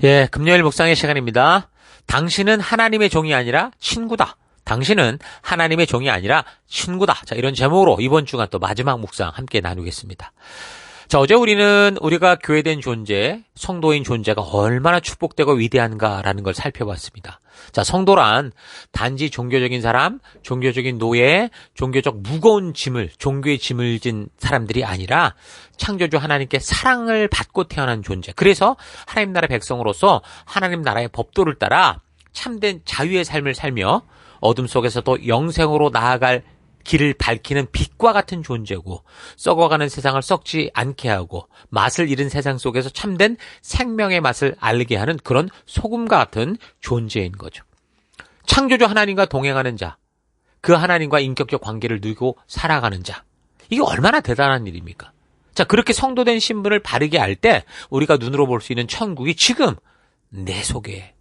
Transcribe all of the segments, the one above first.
예, 금요일 묵상의 시간입니다. 당신은 하나님의 종이 아니라 친구다. 당신은 하나님의 종이 아니라 친구다. 자, 이런 제목으로 이번 주간 또 마지막 묵상 함께 나누겠습니다. 자, 어제 우리가 교회된 존재, 성도인 존재가 얼마나 축복되고 위대한가라는 걸 살펴봤습니다. 자, 성도란 단지 종교적인 사람, 종교적인 노예, 종교적 무거운 짐을, 종교의 짐을 진 사람들이 아니라 창조주 하나님께 사랑을 받고 태어난 존재. 그래서 하나님 나라 백성으로서 하나님 나라의 법도를 따라 참된 자유의 삶을 살며 어둠 속에서도 영생으로 나아갈 길을 밝히는 빛과 같은 존재고, 썩어가는 세상을 썩지 않게 하고 맛을 잃은 세상 속에서 참된 생명의 맛을 알게 하는 그런 소금과 같은 존재인 거죠. 창조주 하나님과 동행하는 자, 그 하나님과 인격적 관계를 누리고 살아가는 자, 이게 얼마나 대단한 일입니까? 자, 그렇게 성도된 신분을 바르게 알 때 우리가 눈으로 볼 수 있는 천국이 지금 내 속에,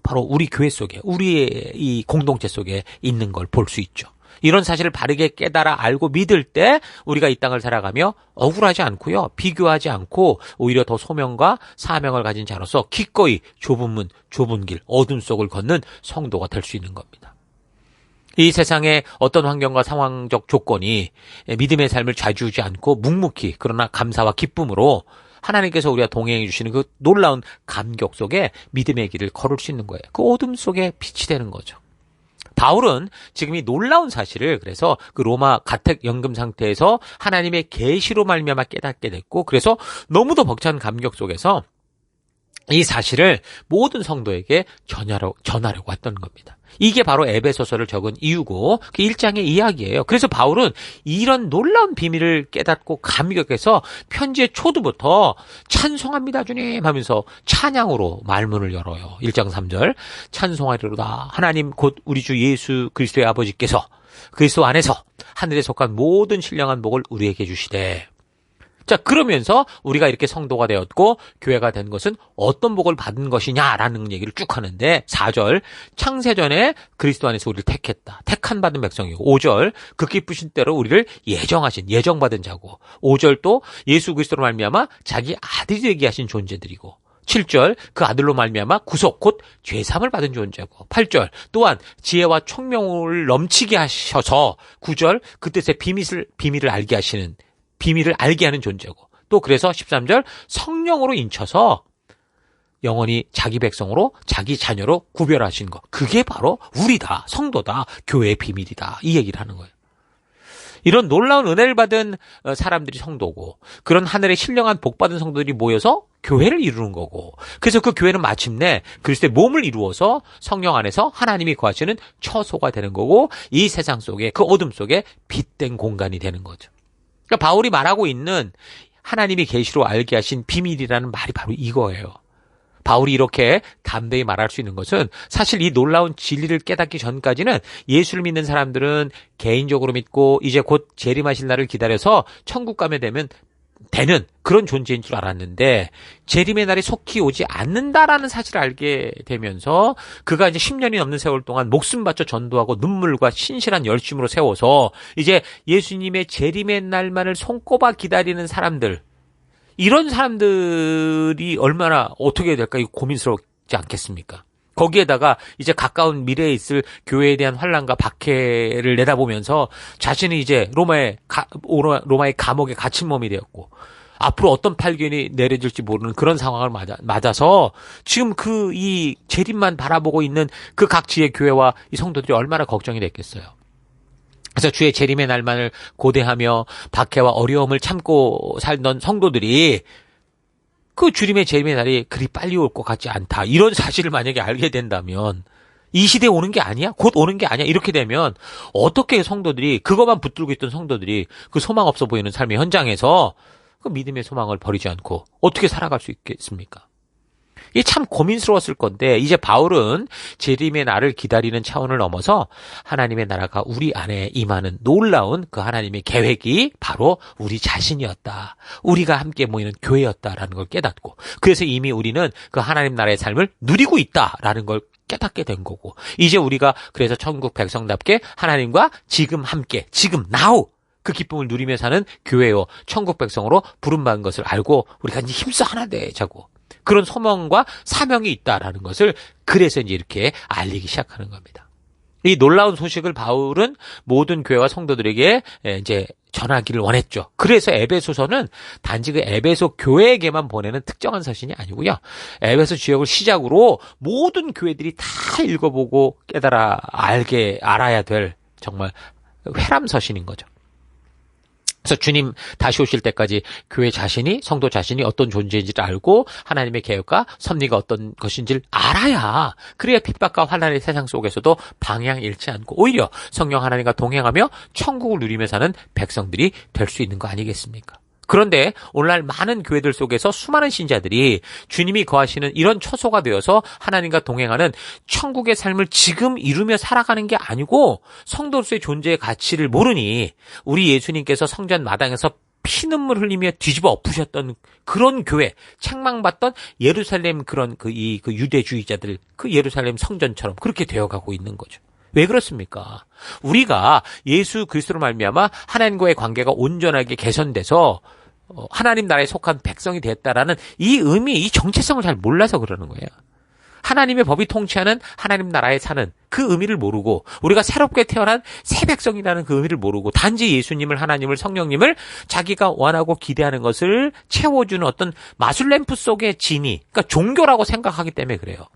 바로 우리 교회 속에, 우리의 이 공동체 속에 있는 걸 볼 수 있죠. 이런 사실을 바르게 깨달아 알고 믿을 때 우리가 이 땅을 살아가며 억울하지 않고요, 비교하지 않고 오히려 더 소명과 사명을 가진 자로서 기꺼이 좁은 문, 좁은 길, 어둠 속을 걷는 성도가 될 수 있는 겁니다. 이 세상의 어떤 환경과 상황적 조건이 믿음의 삶을 좌지우지 않고 묵묵히, 그러나 감사와 기쁨으로 하나님께서 우리와 동행해 주시는 그 놀라운 감격 속에 믿음의 길을 걸을 수 있는 거예요. 그 어둠 속에 빛이 되는 거죠. 바울은 지금 이 놀라운 사실을, 그래서 그 로마 가택 연금 상태에서 하나님의 계시로 말미암아 깨닫게 됐고, 그래서 너무도 벅찬 감격 속에서 이 사실을 모든 성도에게 전하려고 했던 겁니다. 이게 바로 에베소서를 적은 이유고 그 1장의 이야기예요. 그래서 바울은 이런 놀라운 비밀을 깨닫고 감격해서 편지의 초두부터 찬송합니다 주님 하면서 찬양으로 말문을 열어요. 1장 3절 찬송하리로다 하나님 곧 우리 주 예수 그리스도의 아버지께서 그리스도 안에서 하늘에 속한 모든 신령한 복을 우리에게 주시되. 자, 그러면서 우리가 이렇게 성도가 되었고 교회가 된 것은 어떤 복을 받은 것이냐라는 얘기를 쭉 하는데, 4절 창세전에 그리스도 안에서 우리를 택했다. 택한 받은 백성이고, 5절 그 기쁘신 때로 우리를 예정받은 자고, 5절 또 예수 그리스도로 말미암아 자기 아들이 되게 하신 존재들이고, 7절 그 아들로 말미암아 구속 곧 죄사함을 받은 존재고, 8절 또한 지혜와 총명을 넘치게 하셔서, 9절 그 뜻의 비밀을 알게 하는 존재고, 또 그래서 13절 성령으로 인쳐서 영원히 자기 백성으로 자기 자녀로 구별하신 것, 그게 바로 우리다, 성도다, 교회의 비밀이다, 이 얘기를 하는 거예요. 이런 놀라운 은혜를 받은 사람들이 성도고, 그런 하늘의 신령한 복받은 성도들이 모여서 교회를 이루는 거고, 그래서 그 교회는 마침내 그리스도의 몸을 이루어서 성령 안에서 하나님이 거하시는 처소가 되는 거고, 이 세상 속에, 그 어둠 속에 빛된 공간이 되는 거죠. 그러니까 바울이 말하고 있는 하나님이 계시로 알게 하신 비밀이라는 말이 바로 이거예요. 바울이 이렇게 담대히 말할 수 있는 것은 사실 이 놀라운 진리를 깨닫기 전까지는 예수를 믿는 사람들은 개인적으로 믿고 이제 곧 재림하실 날을 기다려서 천국 가면 되는 그런 존재인 줄 알았는데, 재림의 날이 속히 오지 않는다라는 사실을 알게 되면서 그가 이제 10년이 넘는 세월 동안 목숨 바쳐 전도하고 눈물과 신실한 열심으로 세워서 이제 예수님의 재림의 날만을 손꼽아 기다리는 사람들, 이런 사람들이 얼마나 어떻게 될까 고민스럽지 않겠습니까? 거기에다가 이제 가까운 미래에 있을 교회에 대한 환난과 박해를 내다보면서 자신이 이제 로마의 감옥에 갇힌 몸이 되었고, 앞으로 어떤 판결이 내려질지 모르는 그런 상황을 맞아서 지금 이 재림만 바라보고 있는 그 각 지의 교회와 이 성도들이 얼마나 걱정이 됐겠어요. 그래서 주의 재림의 날만을 고대하며 박해와 어려움을 참고 살던 성도들이 그 주님의 재림의 날이 그리 빨리 올 것 같지 않다, 이런 사실을 만약에 알게 된다면, 이 시대에 오는 게 아니야? 곧 오는 게 아니야? 이렇게 되면 어떻게 성도들이, 그것만 붙들고 있던 성도들이 그 소망 없어 보이는 삶의 현장에서 그 믿음의 소망을 버리지 않고 어떻게 살아갈 수 있겠습니까? 이게 참 고민스러웠을 건데, 이제 바울은 재림의 날을 기다리는 차원을 넘어서 하나님의 나라가 우리 안에 임하는 놀라운 그 하나님의 계획이 바로 우리 자신이었다, 우리가 함께 모이는 교회였다라는 걸 깨닫고, 그래서 이미 우리는 그 하나님 나라의 삶을 누리고 있다라는 걸 깨닫게 된 거고, 이제 우리가 그래서 천국 백성답게 하나님과 지금 함께, 지금 now 그 기쁨을 누리며 사는 교회요 천국 백성으로 부름받은 것을 알고 우리가 이제 힘써 하나 되자고, 그런 소명과 사명이 있다라는 것을 그래서 이제 이렇게 알리기 시작하는 겁니다. 이 놀라운 소식을 바울은 모든 교회와 성도들에게 이제 전하기를 원했죠. 그래서 에베소서는 단지 그 에베소 교회에게만 보내는 특정한 서신이 아니고요. 에베소 지역을 시작으로 모든 교회들이 다 읽어보고 알아야 될 정말 회람 서신인 거죠. 그래서 주님 다시 오실 때까지 교회 자신이, 성도 자신이 어떤 존재인지를 알고 하나님의 계획과 섭리가 어떤 것인지를 알아야, 그래야 핍박과 환난의 세상 속에서도 방향 잃지 않고 오히려 성령 하나님과 동행하며 천국을 누리며 사는 백성들이 될 수 있는 거 아니겠습니까? 그런데 오늘날 많은 교회들 속에서 수많은 신자들이 주님이 거하시는 이런 처소가 되어서 하나님과 동행하는 천국의 삶을 지금 이루며 살아가는 게 아니고 성도로서의 존재의 가치를 모르니 우리 예수님께서 성전 마당에서 피눈물 흘리며 뒤집어 엎으셨던 그런 교회, 책망받던 예루살렘 그런 그 유대주의자들, 그 예루살렘 성전처럼 그렇게 되어가고 있는 거죠. 왜 그렇습니까? 우리가 예수 그리스도로 말미암아 하나님과의 관계가 온전하게 개선돼서 하나님 나라에 속한 백성이 됐다라는 이 의미, 이 정체성을 잘 몰라서 그러는 거예요. 하나님의 법이 통치하는 하나님 나라에 사는 그 의미를 모르고 우리가 새롭게 태어난 새 백성이라는 그 의미를 모르고 단지 예수님을, 하나님을, 성령님을 자기가 원하고 기대하는 것을 채워주는 어떤 마술램프 속의 진이, 그러니까 종교라고 생각하기 때문에 그래요.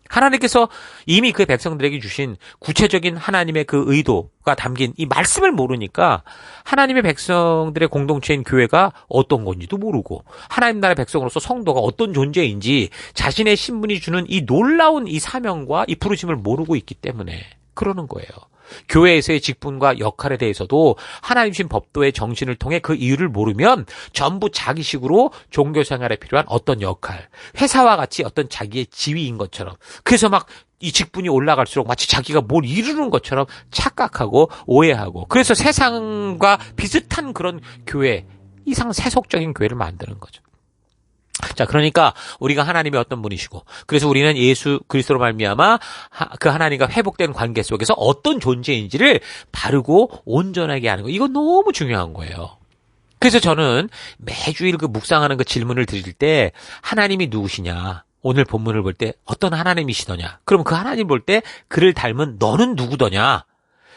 하나님께서 이미 그 백성들에게 주신 구체적인 하나님의 그 의도가 담긴 이 말씀을 모르니까 하나님의 백성들의 공동체인 교회가 어떤 건지도 모르고 하나님 나라의 백성으로서 성도가 어떤 존재인지 자신의 신분이 주는 이 놀라운 이 사명과 이 부르심을 모르고 있기 때문에 그러는 거예요. 교회에서의 직분과 역할에 대해서도 하나님 주신 법도의 정신을 통해 그 이유를 모르면 전부 자기식으로 종교생활에 필요한 어떤 역할, 회사와 같이 어떤 자기의 지위인 것처럼, 그래서 막 이 직분이 올라갈수록 마치 자기가 뭘 이루는 것처럼 착각하고 오해하고, 그래서 세상과 비슷한 그런 교회, 이상 세속적인 교회를 만드는 거죠. 자, 그러니까 우리가 하나님의 어떤 분이시고, 그래서 우리는 예수 그리스도로 말미암아 그 하나님과 회복된 관계 속에서 어떤 존재인지를 바르고 온전하게 하는 거, 이거 너무 중요한 거예요. 그래서 저는 매주일 그 묵상하는 그 질문을 드릴 때 하나님이 누구시냐, 오늘 본문을 볼 때 어떤 하나님이시더냐, 그럼 그 하나님 볼 때 그를 닮은 너는 누구더냐,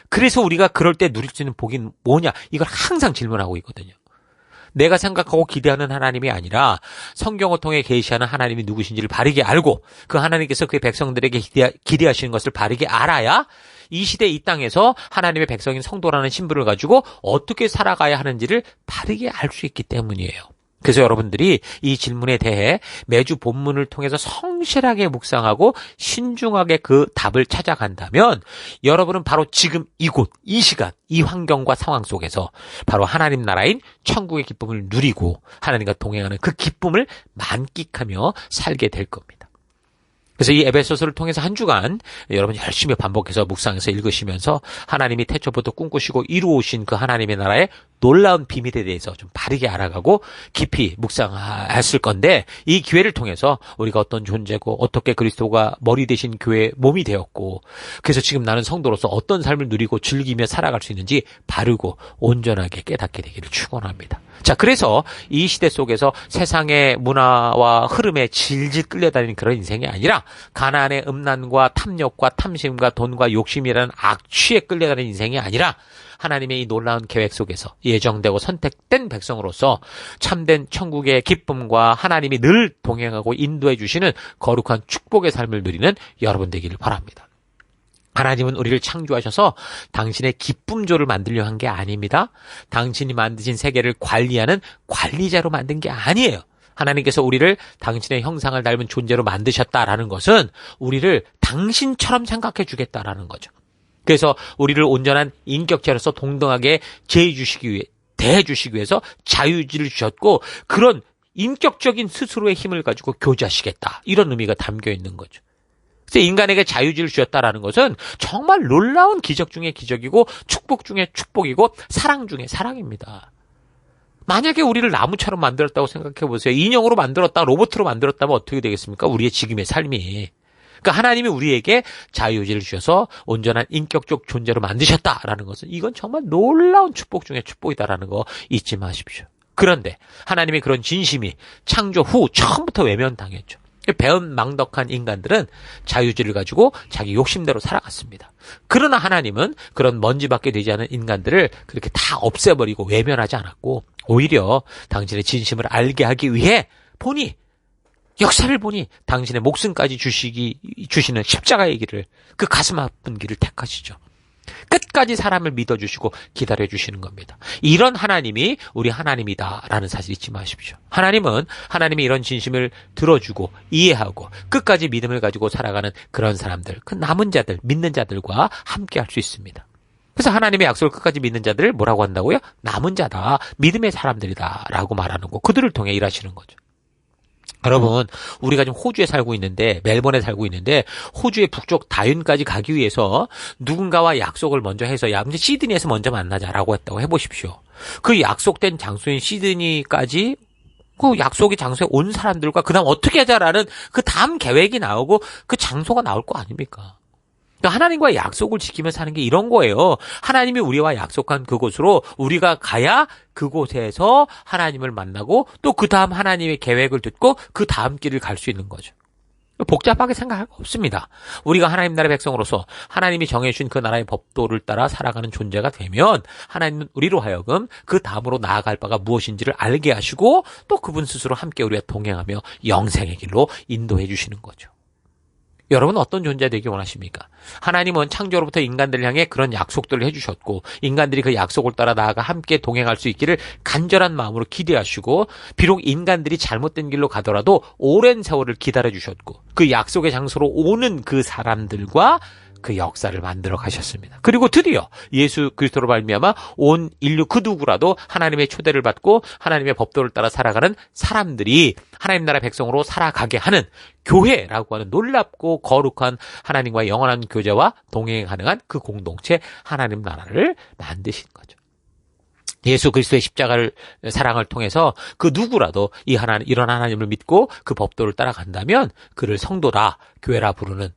그래서 우리가 그럴 때 누릴 수 있는 복이 뭐냐, 이걸 항상 질문하고 있거든요. 내가 생각하고 기대하는 하나님이 아니라 성경을 통해 계시하는 하나님이 누구신지를 바르게 알고 그 하나님께서 그의 백성들에게 기대하시는 것을 바르게 알아야 이 시대 이 땅에서 하나님의 백성인 성도라는 신분을 가지고 어떻게 살아가야 하는지를 바르게 알 수 있기 때문이에요. 그래서 여러분들이 이 질문에 대해 매주 본문을 통해서 성실하게 묵상하고 신중하게 그 답을 찾아간다면 여러분은 바로 지금 이곳, 이 시간, 이 환경과 상황 속에서 바로 하나님 나라인 천국의 기쁨을 누리고 하나님과 동행하는 그 기쁨을 만끽하며 살게 될 겁니다. 그래서 이 에베소서를 통해서 한 주간 여러분 열심히 반복해서 묵상해서 읽으시면서 하나님이 태초부터 꿈꾸시고 이루어오신 그 하나님의 나라의 놀라운 비밀에 대해서 좀 바르게 알아가고 깊이 묵상했을 건데, 이 기회를 통해서 우리가 어떤 존재고 어떻게 그리스도가 머리 대신 교회의 몸이 되었고, 그래서 지금 나는 성도로서 어떤 삶을 누리고 즐기며 살아갈 수 있는지 바르고 온전하게 깨닫게 되기를 축원합니다. 자, 그래서 이 시대 속에서 세상의 문화와 흐름에 질질 끌려다니는 그런 인생이 아니라 가난의 음란과 탐욕과 탐심과 돈과 욕심이라는 악취에 끌려다니는 인생이 아니라 하나님의 이 놀라운 계획 속에서 예정되고 선택된 백성으로서 참된 천국의 기쁨과 하나님이 늘 동행하고 인도해 주시는 거룩한 축복의 삶을 누리는 여러분 되기를 바랍니다. 하나님은 우리를 창조하셔서 당신의 기쁨조를 만들려 한 게 아닙니다. 당신이 만드신 세계를 관리하는 관리자로 만든 게 아니에요. 하나님께서 우리를 당신의 형상을 닮은 존재로 만드셨다라는 것은 우리를 당신처럼 생각해 주겠다라는 거죠. 그래서 우리를 온전한 인격체로서 동등하게 대해주시기 위해서 자유의지를 주셨고, 그런 인격적인 스스로의 힘을 가지고 교제하시겠다, 이런 의미가 담겨 있는 거죠. 그래서 인간에게 자유의지를 주셨다라는 것은 정말 놀라운 기적 중에 기적이고 축복 중에 축복이고 사랑 중에 사랑입니다. 만약에 우리를 나무처럼 만들었다고 생각해 보세요. 인형으로 만들었다, 로봇으로 만들었다면 어떻게 되겠습니까? 우리의 지금의 삶이. 그러니까 하나님이 우리에게 자유의지를 주셔서 온전한 인격적 존재로 만드셨다라는 것은 이건 정말 놀라운 축복 중에 축복이다라는 거 잊지 마십시오. 그런데 하나님의 그런 진심이 창조 후 처음부터 외면당했죠. 배은망덕한 인간들은 자유주의를 가지고 자기 욕심대로 살아갔습니다. 그러나 하나님은 그런 먼지밖에 되지 않은 인간들을 그렇게 다 없애버리고 외면하지 않았고 오히려 당신의 진심을 알게 하기 위해 역사를 보니 당신의 목숨까지 주시는 십자가의 길을, 그 가슴 아픈 길을 택하시죠. 끝까지 사람을 믿어주시고 기다려주시는 겁니다. 이런 하나님이 우리 하나님이다라는 사실 잊지 마십시오. 하나님은 하나님이 이런 진심을 들어주고 이해하고 끝까지 믿음을 가지고 살아가는 그런 사람들, 그 남은 자들, 믿는 자들과 함께 할 수 있습니다. 그래서 하나님의 약속을 끝까지 믿는 자들을 뭐라고 한다고요? 남은 자다, 믿음의 사람들이다 라고 말하는 거, 그들을 통해 일하시는 거죠. 여러분, 우리가 지금 호주에 살고 있는데, 멜번에 살고 있는데, 호주의 북쪽 다윈까지 가기 위해서 누군가와 약속을 먼저 해서, 야, 이제 시드니에서 먼저 만나자라고 했다고 해보십시오. 그 약속된 장소인 시드니까지 그 약속의 장소에 온 사람들과 그 다음 어떻게 하자라는 그 다음 계획이 나오고 그 장소가 나올 거 아닙니까? 하나님과의 약속을 지키며 사는 게 이런 거예요. 하나님이 우리와 약속한 그곳으로 우리가 가야 그곳에서 하나님을 만나고 또 그 다음 하나님의 계획을 듣고 그 다음 길을 갈 수 있는 거죠. 복잡하게 생각할 거 없습니다. 우리가 하나님 나라의 백성으로서 하나님이 정해주신 그 나라의 법도를 따라 살아가는 존재가 되면 하나님은 우리로 하여금 그 다음으로 나아갈 바가 무엇인지를 알게 하시고 또 그분 스스로 함께 우리와 동행하며 영생의 길로 인도해 주시는 거죠. 여러분은 어떤 존재 되기 원하십니까? 하나님은 창조로부터 인간들을 향해 그런 약속들을 해주셨고 인간들이 그 약속을 따라 나아가 함께 동행할 수 있기를 간절한 마음으로 기대하시고 비록 인간들이 잘못된 길로 가더라도 오랜 세월을 기다려주셨고 그 약속의 장소로 오는 그 사람들과 그 역사를 만들어 가셨습니다. 그리고 드디어 예수 그리스도로 말미암아 온 인류 그 누구라도 하나님의 초대를 받고 하나님의 법도를 따라 살아가는 사람들이 하나님 나라 백성으로 살아가게 하는 교회라고 하는 놀랍고 거룩한 하나님과 영원한 교제와 동행 가능한 그 공동체 하나님 나라를 만드신 거죠. 예수 그리스도의 십자가를 사랑을 통해서 그 누구라도 이런 하나님을 믿고 그 법도를 따라간다면 그를 성도라, 교회라 부르는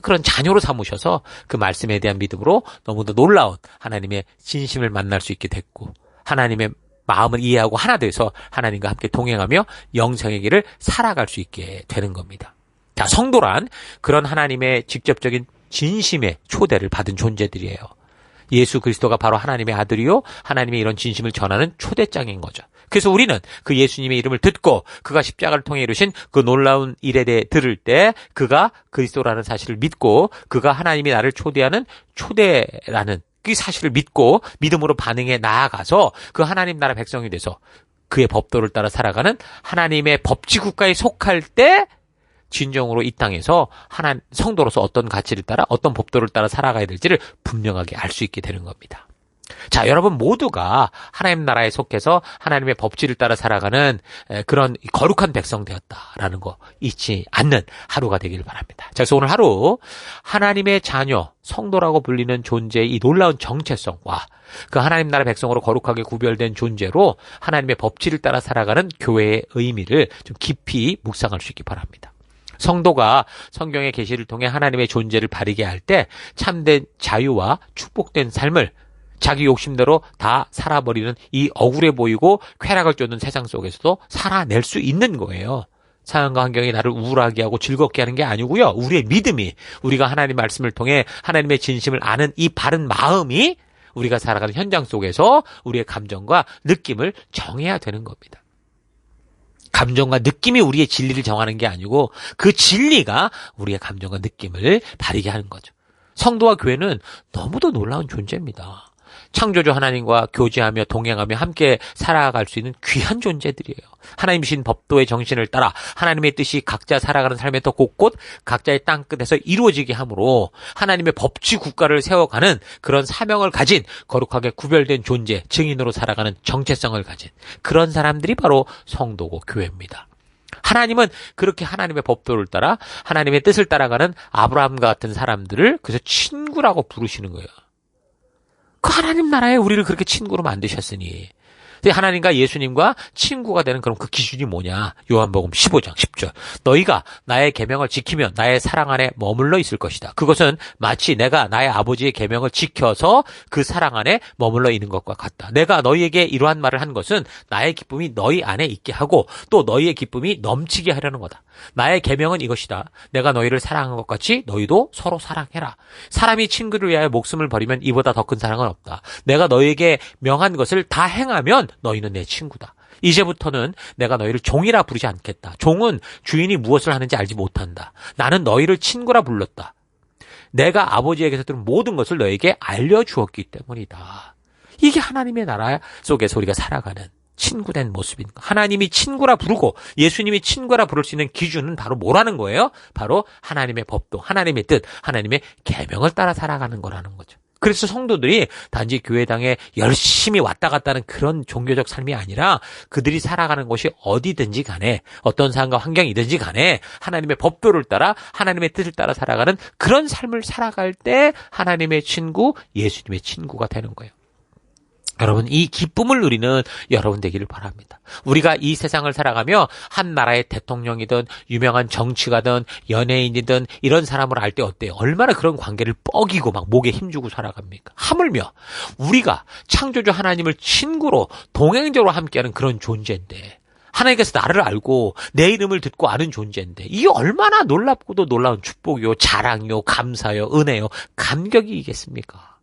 그런 자녀로 삼으셔서 그 말씀에 대한 믿음으로 너무도 놀라운 하나님의 진심을 만날 수 있게 됐고 하나님의 마음을 이해하고 하나 돼서 하나님과 함께 동행하며 영생의 길을 살아갈 수 있게 되는 겁니다. 자, 성도란 그런 하나님의 직접적인 진심의 초대를 받은 존재들이에요. 예수 그리스도가 바로 하나님의 아들이요 하나님의 이런 진심을 전하는 초대장인 거죠. 그래서 우리는 그 예수님의 이름을 듣고 그가 십자가를 통해 이루신 그 놀라운 일에 대해 들을 때 그가 그리스도라는 사실을 믿고 그가 하나님이 나를 초대하는 초대라는 그 사실을 믿고 믿음으로 반응해 나아가서 그 하나님 나라 백성이 돼서 그의 법도를 따라 살아가는 하나님의 법치 국가에 속할 때 진정으로 이 땅에서 성도로서 어떤 가치를 따라 어떤 법도를 따라 살아가야 될지를 분명하게 알 수 있게 되는 겁니다. 자, 여러분 모두가 하나님 나라에 속해서 하나님의 법칙을 따라 살아가는 그런 거룩한 백성 되었다라는 거 잊지 않는 하루가 되길 바랍니다. 자, 그래서 오늘 하루 하나님의 자녀, 성도라고 불리는 존재의 이 놀라운 정체성과 그 하나님 나라 백성으로 거룩하게 구별된 존재로 하나님의 법칙을 따라 살아가는 교회의 의미를 좀 깊이 묵상할 수 있기 바랍니다. 성도가 성경의 계시를 통해 하나님의 존재를 바르게 할 때 참된 자유와 축복된 삶을 자기 욕심대로 다 살아버리는 이 억울해 보이고 쾌락을 쫓는 세상 속에서도 살아낼 수 있는 거예요. 상황과 환경이 나를 우울하게 하고 즐겁게 하는 게 아니고요. 우리의 믿음이 우리가 하나님 말씀을 통해 하나님의 진심을 아는 이 바른 마음이 우리가 살아가는 현장 속에서 우리의 감정과 느낌을 정해야 되는 겁니다. 감정과 느낌이 우리의 진리를 정하는 게 아니고 그 진리가 우리의 감정과 느낌을 바르게 하는 거죠. 성도와 교회는 너무도 놀라운 존재입니다. 창조주 하나님과 교제하며 동행하며 함께 살아갈 수 있는 귀한 존재들이에요. 하나님이신 법도의 정신을 따라 하나님의 뜻이 각자 살아가는 삶의 더 곳곳 각자의 땅끝에서 이루어지게 함으로 하나님의 법치 국가를 세워가는 그런 사명을 가진 거룩하게 구별된 존재, 증인으로 살아가는 정체성을 가진 그런 사람들이 바로 성도고 교회입니다. 하나님은 그렇게 하나님의 법도를 따라 하나님의 뜻을 따라가는 아브라함과 같은 사람들을 그래서 친구라고 부르시는 거예요. 그 하나님 나라에 우리를 그렇게 친구로 만드셨으니 하나님과 예수님과 친구가 되는 그런 그 기준이 뭐냐? 요한복음 15장 10절. 너희가 나의 계명을 지키면 나의 사랑 안에 머물러 있을 것이다. 그것은 마치 내가 나의 아버지의 계명을 지켜서 그 사랑 안에 머물러 있는 것과 같다. 내가 너희에게 이러한 말을 한 것은 나의 기쁨이 너희 안에 있게 하고 또 너희의 기쁨이 넘치게 하려는 거다. 나의 계명은 이것이다. 내가 너희를 사랑한 것 같이 너희도 서로 사랑해라. 사람이 친구를 위하여 목숨을 버리면 이보다 더 큰 사랑은 없다. 내가 너희에게 명한 것을 다 행하면 너희는 내 친구다. 이제부터는 내가 너희를 종이라 부르지 않겠다. 종은 주인이 무엇을 하는지 알지 못한다. 나는 너희를 친구라 불렀다. 내가 아버지에게서 들은 모든 것을 너에게 알려주었기 때문이다. 이게 하나님의 나라 속에서 우리가 살아가는 친구된 모습인 거. 하나님이 친구라 부르고 예수님이 친구라 부를 수 있는 기준은 바로 뭐라는 거예요? 바로 하나님의 법도, 하나님의 뜻, 하나님의 계명을 따라 살아가는 거라는 거죠. 그래서 성도들이 단지 교회당에 열심히 왔다 갔다 하는 그런 종교적 삶이 아니라 그들이 살아가는 곳이 어디든지 간에 어떤 상황과 환경이든지 간에 하나님의 법도를 따라 하나님의 뜻을 따라 살아가는 그런 삶을 살아갈 때 하나님의 친구, 예수님의 친구가 되는 거예요. 여러분, 이 기쁨을 누리는 여러분 되기를 바랍니다. 우리가 이 세상을 살아가며 한 나라의 대통령이든 유명한 정치가든 연예인이든 이런 사람을 알 때 어때요? 얼마나 그런 관계를 뻐기고 막 목에 힘주고 살아갑니까? 하물며 우리가 창조주 하나님을 친구로 동행적으로 함께하는 그런 존재인데 하나님께서 나를 알고 내 이름을 듣고 아는 존재인데 이게 얼마나 놀랍고도 놀라운 축복이요, 자랑이요, 감사요, 은혜요, 감격이겠습니까?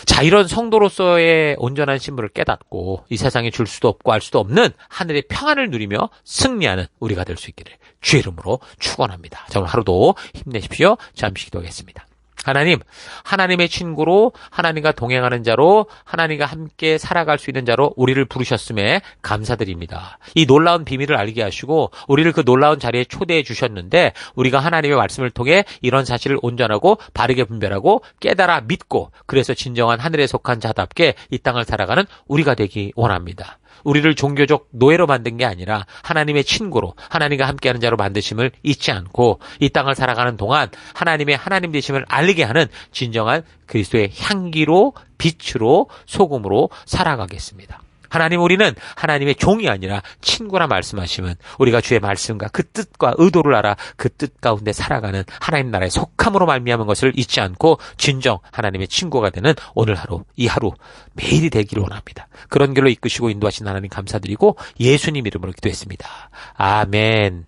자, 이런 성도로서의 온전한 신분을 깨닫고 이 세상에 줄 수도 없고 알 수도 없는 하늘의 평안을 누리며 승리하는 우리가 될 수 있기를 주의 이름으로 축원합니다. 자, 오늘 하루도 힘내십시오. 잠시 기도하겠습니다. 하나님, 하나님의 친구로 하나님과 동행하는 자로 하나님과 함께 살아갈 수 있는 자로 우리를 부르셨음에 감사드립니다. 이 놀라운 비밀을 알게 하시고 우리를 그 놀라운 자리에 초대해 주셨는데 우리가 하나님의 말씀을 통해 이런 사실을 온전하고 바르게 분별하고 깨달아 믿고 그래서 진정한 하늘에 속한 자답게 이 땅을 살아가는 우리가 되기 원합니다. 우리를 종교적 노예로 만든 게 아니라 하나님의 친구로 하나님과 함께하는 자로 만드심을 잊지 않고 이 땅을 살아가는 동안 하나님의 하나님 되심을 알리게 하는 진정한 그리스도의 향기로 빛으로 소금으로 살아가겠습니다. 하나님, 우리는 하나님의 종이 아니라 친구라 말씀하시면 우리가 주의 말씀과 그 뜻과 의도를 알아 그 뜻 가운데 살아가는 하나님 나라의 속함으로 말미암은 것을 잊지 않고 진정 하나님의 친구가 되는 오늘 하루, 이 하루 매일이 되기를 원합니다. 그런 길로 이끄시고 인도하신 하나님 감사드리고 예수님 이름으로 기도했습니다. 아멘.